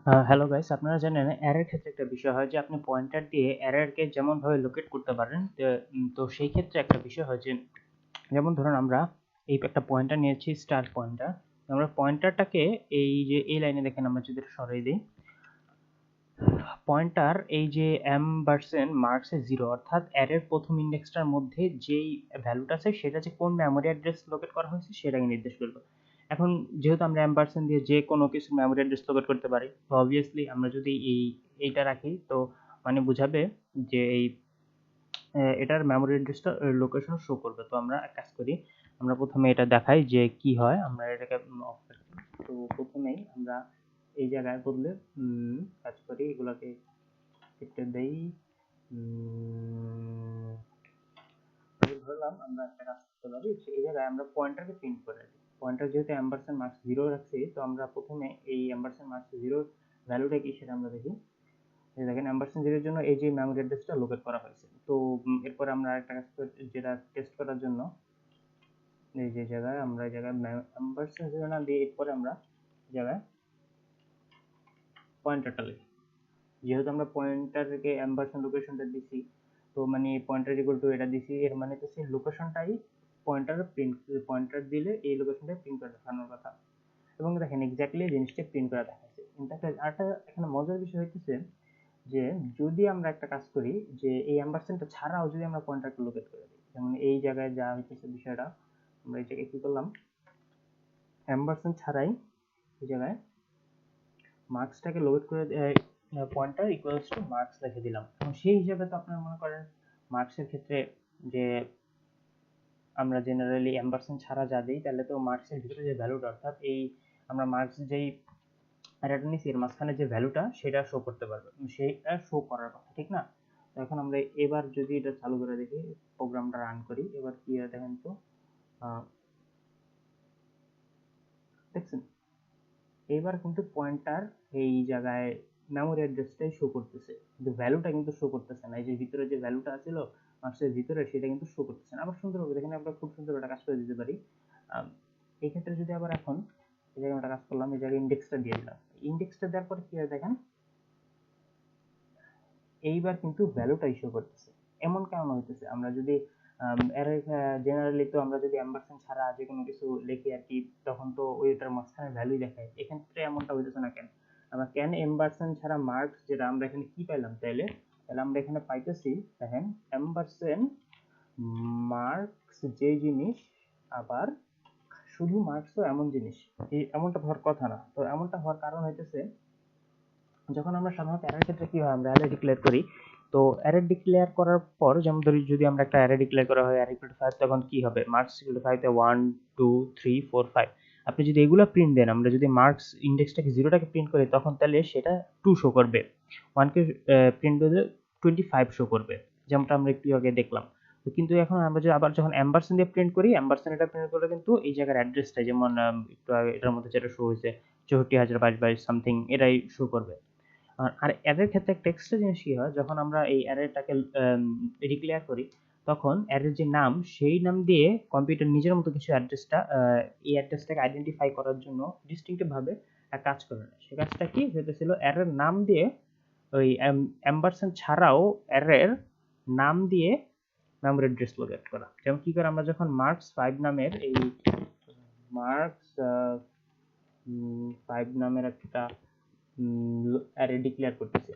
Hello guys, আপনারা জানেন অ্যারের ক্ষেত্রে একটা বিষয় হয় যে আপনি পয়েন্টার দিয়ে অ্যারেকে যেমনভাবে লোকেট করতে পারেন। তো সেই ক্ষেত্রে একটা বিষয় হয় যে, যেমন ধরুন আমরা এই একটা পয়েন্টার নিয়েছি, স্টার পয়েন্টার। আমরা পয়েন্টারটাকে এই যে এই লাইনে দেখেন, আমরা যদি এটা সরাই দিই, পয়েন্টার এই যে m% মার্কস এ 0, অর্থাৎ অ্যারের প্রথম ইন্ডেক্সটার মধ্যে যেই ভ্যালুটা আছে সেটা যে কোন মেমোরি অ্যাড্রেস লোকেট করা হয়েছে সেটাকে নির্দেশ করবে। এখন যেহেতু আমরা m% দিয়ে যে কোনো কিছু মেমোরি অ্যাড্রেস লোকেট করতে পারি, তো অবভিয়াসলি আমরা যদি এইটা রাখি, তো মানে বুঝাবে যে এটার মেমোরি অ্যাড্রেসটা লোকেশন শো করবে। তো আমরা এক কাজ করি, আমরা প্রথমে এটা দেখাই যে কি হয়। আমরা এটাকে অফ রাখি। তো প্রথমেই আমরা এই জায়গায় বদলে কাজ করি, এগুলোকে কেটে দেই। ধরলাম আমরা একটা কাজ করতে পারি, এই জায়গায় আমরা পয়েন্টারকে প্রিন্ট করে দিই। পয়েন্টার যেহেতু এম্পারসেন্ট মার্কস 0 রাখছি, তো আমরা প্রথমে এই এম্পারসেন্ট মার্কস 0 ভ্যালুটা কি সেটা আমরা দেখি। এই দেখেন এম্পারসেন্ট 0 এর জন্য এই যে মেমোরি অ্যাড্রেসটা লোকেট করা হয়েছে। তো এরপর আমরা একটা কাজ করি, যেটা টেস্ট করার জন্য এই যে জায়গায় আমরা এই জায়গায় এম্পারসেন্ট 0 না দিয়ে এরপরে আমরা এই জায়গায় পয়েন্টারটা লিখি। যেহেতু আমরা পয়েন্টারকে এম্পারসেন্ট লোকেশনটা দিছি, তো মানে পয়েন্টার ইকুয়াল টু এটা দিছি, এর মানে তো সেই লোকেশনটাই পয়েন্টার দিলে এই লোকেশনটা প্রিন্ট করে দেখানোর কথা। এবং দেখেন এক্স্যাক্টলি জিনিসটা প্রিন্ট করে দেখাচ্ছে। কিন্তু একটা এখানে মজার বিষয় হইতেছে যে, যদি আমরা একটা কাজ করি যে এই এম্পারসেন্টটা ছাড়াও যদি আমরা পয়েন্টারকে লোকেট করে দিই, যেমন এই জায়গায় যা হইতেছে বিষয়টা, আমরা এই জায়গায় কি করলাম, এম্পারসেন্ট ছাড়াই এই জায়গায় মার্কসটাকে লোড করে পয়েন্টার ইকুয়ালস টু মার্কস লিখে দিলাম। এবং সেই হিসাবে তো আপনারা মনে করেন মার্কসের ক্ষেত্রে যে আমরা জেনারেলি এম্পারসেন্ট ছাড়া যা দিই, তাহলে তো মার্কসের ভিতরে যে ভ্যালুটা, অর্থাৎ এই আমরা মার্কস যেই অ্যারেটা নিছি এর মাঝখানে যে ভ্যালুটা সেটা শো করতে পারবে, সেটা শো করার কথা, ঠিক না? তো এখন আমরা এবার যদি এটা চালু করে দেখি, প্রোগ্রামটা রান করি, এবার কি হয় দেখেন তো। দেখছেন, এইবার কিন্তু পয়েন্টার এই জায়গায় মেমোরি অ্যাড্রেসটাই শো করতেছে, কিন্তু ভ্যালুটা কিন্তু শো করতেছে না। এই যে ভিতরে যে ভ্যালুটা ছিল মার্কসের ভিতরে, সেটা কিন্তু শো করতেছে না। আবার সুন্দরভাবে দেখেন, আমরা খুব সুন্দর একটা কাজ করে দিতে পারি। এই ক্ষেত্রে যদি আবার এখন এই জায়গায় একটা কাজ করলাম, এই জায়গায় ইন্ডেক্সটা দিয়ে দিলাম। ইন্ডেক্সটা দেওয়ার পরে কি হয় দেখেন, এইবার কিন্তু ভ্যালুটা ইস্যু করতেছে। এমন কেমন হইতেছে, আমরা যদি এর জেনারেলি তো আমরা যদি এম্পারসেন্ট ছাড়া যে কোনো কিছু লিখি আর কি, তখন তো ওইটার মাঝখানে ভ্যালু দেখায়। এক্ষেত্রে এমনটা হইতেছে না কেন? আমরা কেন এম্পারসেন্ট ছাড়া মার্কস, যেটা আমরা এখানে কি পাইলাম, তাহলে তাহলে আমরা এখানে পাইতেছি দেখেন এম্পারসেন্ট মার্কস যে জিনিস, আবার শুধু মার্কসও এমন জিনিস, এই এমনটা হওয়ার কথা না। তো এমনটা হওয়ার কারণ হইতেছে, যখন আমরা সাধারণত অ্যারের ক্ষেত্রে কি হয়, আমরা অ্যারে ডিক্লেয়ার করি। তো অ্যারে ডিক্লেয়ার করার পর, যেমন ধরি যদি আমরা একটা অ্যারে ডিক্লেয়ার করা হয় অ্যারে ইকুয়াল টু 5, তখন কি হবে, মার্কস ইকুয়াল টু 5 তে 1 2 3 4 5, আপনি যদি এগুলো প্রিন্ট দেন, আমরা যদি মার্কস ইন্ডেক্সটাকে 0টাকে প্রিন্ট করি, তখন তাহলে সেটা 2 শো করবে। 1 কে প্রিন্ট করলে 25 শো করবে, যেমনটা আমরা একটু আগে দেখলাম। তো কিন্তু এখন আমরা যে আবার যখন এম্পারসেন্ট দিয়ে প্রিন্ট করি, এম্পারসেন্ট এটা প্রিন্ট করলে কিন্তু এই জায়গার অ্যাড্রেসটা, যেমন একটু আগে এটার মধ্যে যেটা শো হয়েছে 64,022 সামথিং, এটাই শো করবে। আর অ্যারের ক্ষেত্রে একটা এক্সট্রা জিনিস কি হয়, যখন আমরা এই অ্যারেটাকে ডিক্লেয়ার করি, তখন অ্যারের যে নাম, সেই নাম দিয়ে কম্পিউটার নিজের মতো কিছু এই অ্যাড্রেসটাকে আইডেন্টিফাই করার জন্য ডিস্টিংক্টিভ ভাবে একটা কাজ করে। সে কাজটা কি হতেছিল, অ্যারের নাম দিয়ে ওই এম্পারসেন্ট ছাড়াও অ্যারের নাম দিয়ে মেমোরি অ্যাড্রেস লোকেট করা। যেমন কি করে, আমরা যখন মার্কস 5 নামের একটা অ্যারে ডিক্লেয়ার করতেছে।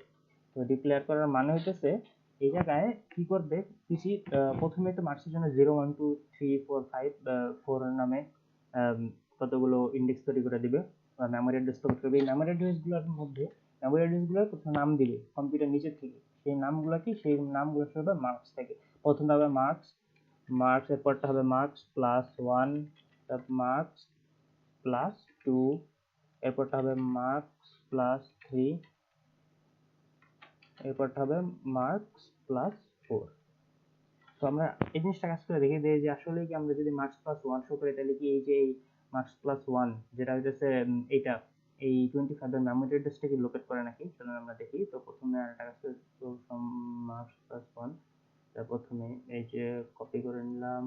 তো ডিক্লেয়ার করার মানে হইতেছে, এই জায়গায় কি করবে, পিসি প্রথমে তো মার্কসের জন্য 0 1 2 3 4 5 4 নামে কতগুলো ইন্ডেক্স তৈরি করে দিবে, মেমোরি অ্যাড্রেস তৈরি করবে। এই মেমোরি অ্যাড্রেসগুলোর মধ্যে মেমোরি অ্যাড্রেসগুলোর প্রথমে নাম দিবে কম্পিউটার নিজের থেকে। সেই নামগুলো কি, সেই নামগুলো হবে মার্কস থেকে। প্রথমটা হবে মার্কস, এরপরটা হবে মার্কস প্লাস 1, তারপর মার্কস প্লাস 2, এরপরটা হবে মার্কস প্লাস 3, এরপরটা হবে মার্কস প্লাস 4। তো আমরা এই জিনিসটা কাজ করে দেখি যে আসলে কি, আমরা যদি মার্কস প্লাস 1 শো করি, তাহলে কি এই যে এই মার্কস প্লাস 1 যেটা হইতেছে এইটা, এই 25 এর মেমোরি অ্যাড্রেসটা কি লোকেট করে নাকি, চলুন আমরা দেখি। তো প্রথমে আরেকটা কাজ করি, তো ফ্রম মার্কস প্লাস 1, তার প্রথমে এই যে কপি করে নিলাম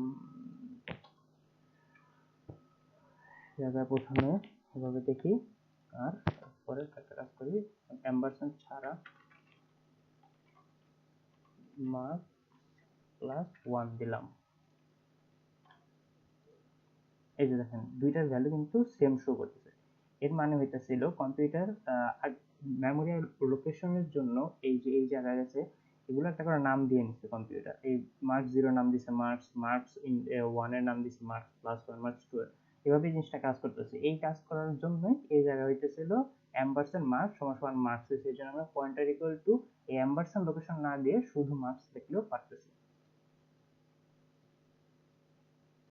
জায়গা, প্রথমে এভাবে দেখি, আর পরের একটা কাজ করি, অ্যাম্বারস্যান্ড ছাড়া মার্কস প্লাস 1 দিলাম। এই যে দেখেন দুইটার ভ্যালু কিন্তু সেম শো করতেছে। এর মানে হইতেছিল কম্পিউটার মেমোরি লোকেশনের জন্য এই যে এই জায়গায় আছে এগুলো একটা করে নাম দিয়ে নিচ্ছে কম্পিউটার। এই মার্কস 0 নাম দিছে মার্কস, মার্কস ইন 1 এর নাম দিছে মার্কস প্লাস 1, মার্কস 2 এভাবে জিনিসটা কাজ করতেছে। এই কাজ করার জন্যই এই জায়গায় হইতেছিল অ্যাম্বারস্যান্ড মার্কস সমান সমান মার্কস হয়েছে। এই জন্য আমরা পয়েন্টার ইকুয়াল টু এই অ্যাম্বারস্যান্ড লোকেশন না দিয়ে শুধু মার্কস লিখলেও পারতেছি।